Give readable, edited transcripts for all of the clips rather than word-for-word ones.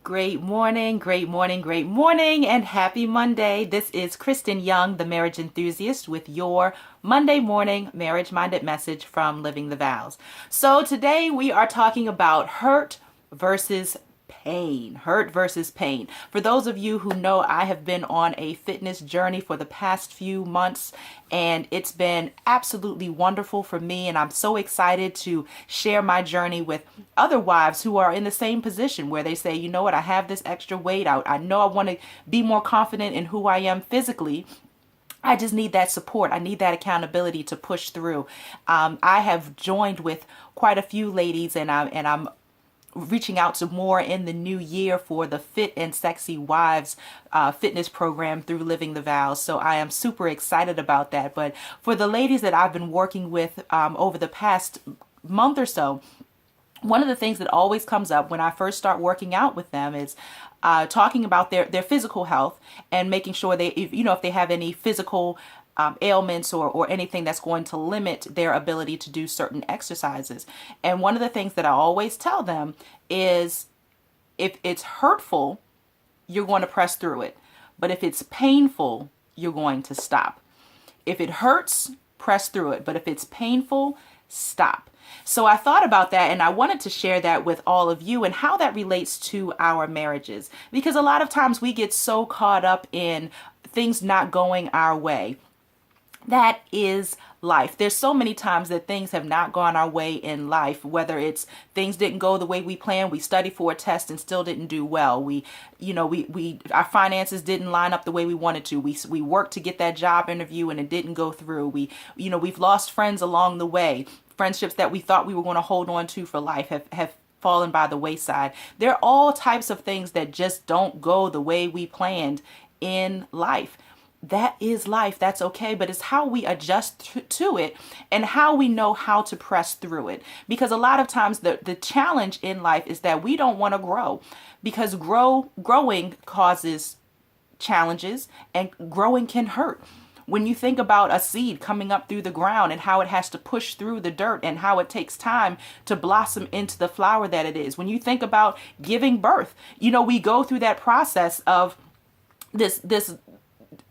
Great morning, great morning, great morning, and happy Monday. This is Kristen Young, the marriage enthusiast, with your Monday morning marriage minded message from Living the Vows. So, today we are talking about hurt versus pain. Hurt versus pain. For those of you who know, I have been on a fitness journey for the past few months, and it's been absolutely wonderful for me. And I'm so excited to share my journey with other wives who are in the same position where they say, you know what, I have this extra weight out. I know I want to be more confident in who I am physically. I just need that support. I need that accountability to push through. I have joined with quite a few ladies, and I'm reaching out to more in the new year for the Fit and Sexy Wives fitness program through Living the Vows. So I am super excited about that. But for the ladies that I've been working with over the past month or so, one of the things that always comes up when I first start working out with them is talking about their physical health and making sure if they have any physical ailments or anything that's going to limit their ability to do certain exercises. And one of the things that I always tell them is if it's hurtful, you're going to press through it. But if it's painful, you're going to stop. If it hurts, press through it. But if it's painful, stop. So I thought about that, and I wanted to share that with all of you and how that relates to our marriages. Because a lot of times we get so caught up in things not going our way. That is life. There's so many times that things have not gone our way in life, whether it's things didn't go the way we planned, we studied for a test and still didn't do well. Our finances didn't line up the way we wanted to. We worked to get that job interview and it didn't go through. We've lost friends along the way. Friendships that we thought we were going to hold on to for life have fallen by the wayside. There are all types of things that just don't go the way we planned in life. That is life. That's okay. But it's how we adjust to it and how we know how to press through it. Because a lot of times the challenge in life is that we don't want to grow, because growing causes challenges, and growing can hurt. When you think about a seed coming up through the ground and how it has to push through the dirt and how it takes time to blossom into the flower that it is. When you think about giving birth, we go through that process of this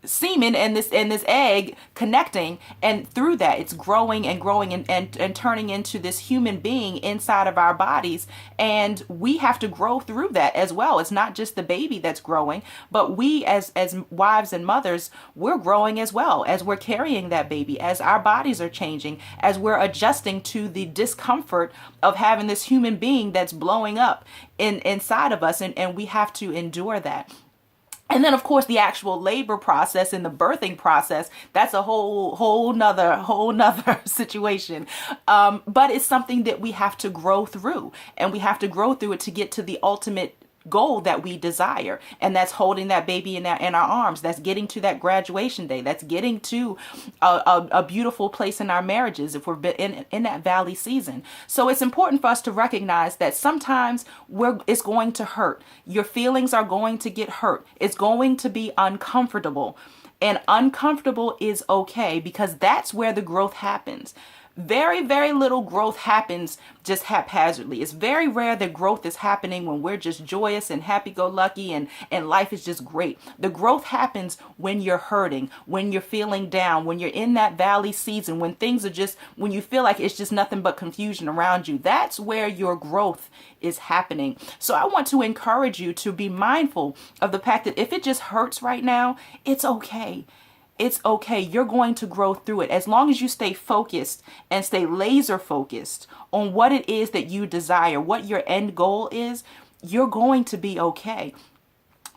semen and this egg connecting, and through that it's growing and turning into this human being inside of our bodies, and we have to grow through that as well. It's not just the baby that's growing, but we as wives and mothers, we're growing as well as we're carrying that baby, as our bodies are changing, as we're adjusting to the discomfort of having this human being that's blowing up inside of us, and we have to endure that. And then, of course, the actual labor process and the birthing process, that's a whole nother situation. But it's something that we have to grow through, and we have to grow through it to get to the ultimate goal that we desire. And that's holding that baby in our arms. That's getting to that graduation day. That's getting to a beautiful place in our marriages if we're in that valley season. So it's important for us to recognize that sometimes it's going to hurt. Your feelings are going to get hurt. It's going to be uncomfortable. And uncomfortable is okay, because that's where the growth happens. Very, very little growth happens just haphazardly. It's very rare that growth is happening when we're just joyous and happy-go-lucky and life is just great. The growth happens when you're hurting, when you're feeling down, when you're in that valley season, when when you feel like it's just nothing but confusion around you. That's where your growth is happening. So I want to encourage you to be mindful of the fact that if it just hurts right now, it's okay. It's okay. You're going to grow through it. As long as you stay focused and stay laser focused on what it is that you desire, what your end goal is, you're going to be okay.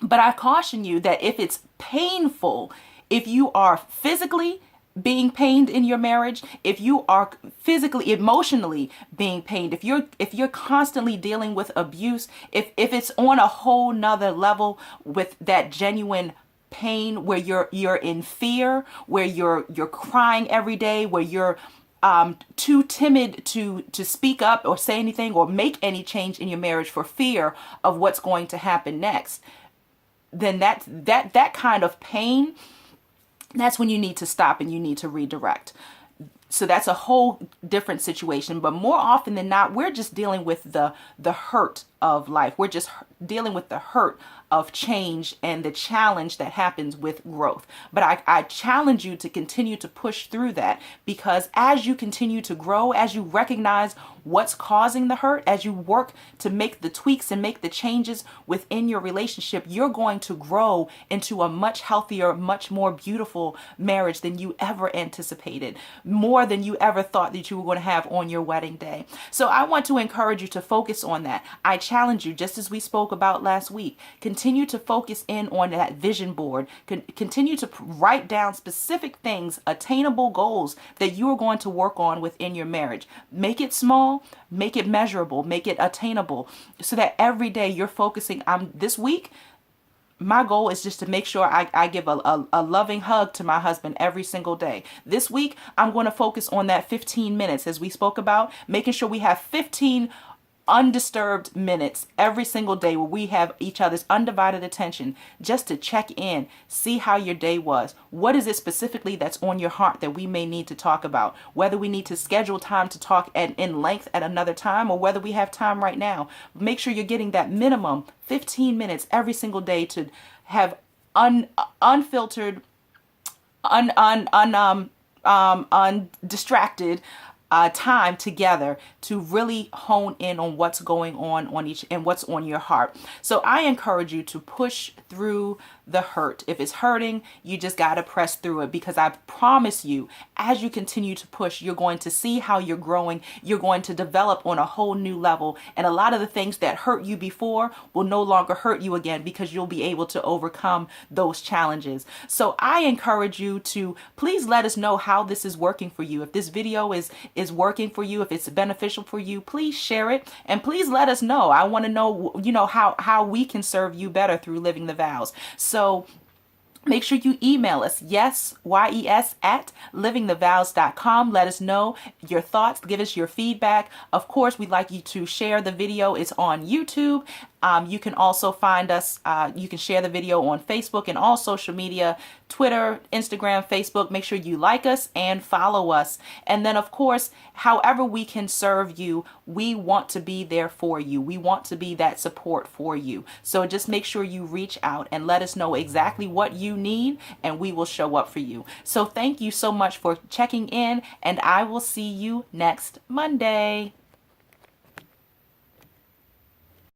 But I caution you that if it's painful, if you are physically being pained in your marriage, if you are physically, emotionally being pained, if you're constantly dealing with abuse, if it's on a whole nother level with that genuine pain, where you're in fear, where you're crying every day, where you're too timid to speak up or say anything or make any change in your marriage for fear of what's going to happen next, then that kind of pain, that's when you need to stop and you need to redirect. So that's a whole different situation. But more often than not, we're just dealing with the hurt of life. We're just dealing with the hurt of change and the challenge that happens with growth. But I challenge you to continue to push through that, because as you continue to grow, as you recognize what's causing the hurt, as you work to make the tweaks and make the changes within your relationship, you're going to grow into a much healthier, much more beautiful marriage than you ever anticipated, more than you ever thought that you were going to have on your wedding day. So I want to encourage you to focus on that. I challenge you, just as we spoke about last week, continue to focus in on that vision board. Continue to write down specific things, attainable goals that you are going to work on within your marriage. Make it small, make it measurable, make it attainable, so that every day you're focusing on this week. My goal is just to make sure I give a loving hug to my husband every single day. This week, I'm going to focus on that 15 minutes, as we spoke about, making sure we have 15 undisturbed minutes every single day where we have each other's undivided attention, just to check in, see how your day was. What is it specifically that's on your heart that we may need to talk about? Whether we need to schedule time to talk in length at another time, or whether we have time right now. Make sure you're getting that minimum 15 minutes every single day to have unfiltered, undistracted time together to really hone in on what's going on each and what's on your heart. So I encourage you to push through the hurt. If it's hurting, you just got to press through it, because I promise you, as you continue to push, you're going to see how you're growing. You're going to develop on a whole new level. And a lot of the things that hurt you before will no longer hurt you again, because you'll be able to overcome those challenges. So I encourage you to please let us know how this is working for you. If this video is working for you, if it's beneficial for you, please share it, and please let us know. I want to know, how we can serve you better through Living the Vows. So make sure you email us, yes, YES, at livingthevows.com. Let us know your thoughts. Give us your feedback. Of course, we'd like you to share the video. It's on YouTube. You can also find us, you can share the video on Facebook and all social media, Twitter, Instagram, Facebook. Make sure you like us and follow us. And then, of course, however we can serve you, we want to be there for you. We want to be that support for you. So just make sure you reach out and let us know exactly what you need, and we will show up for you. So thank you so much for checking in, and I will see you next Monday.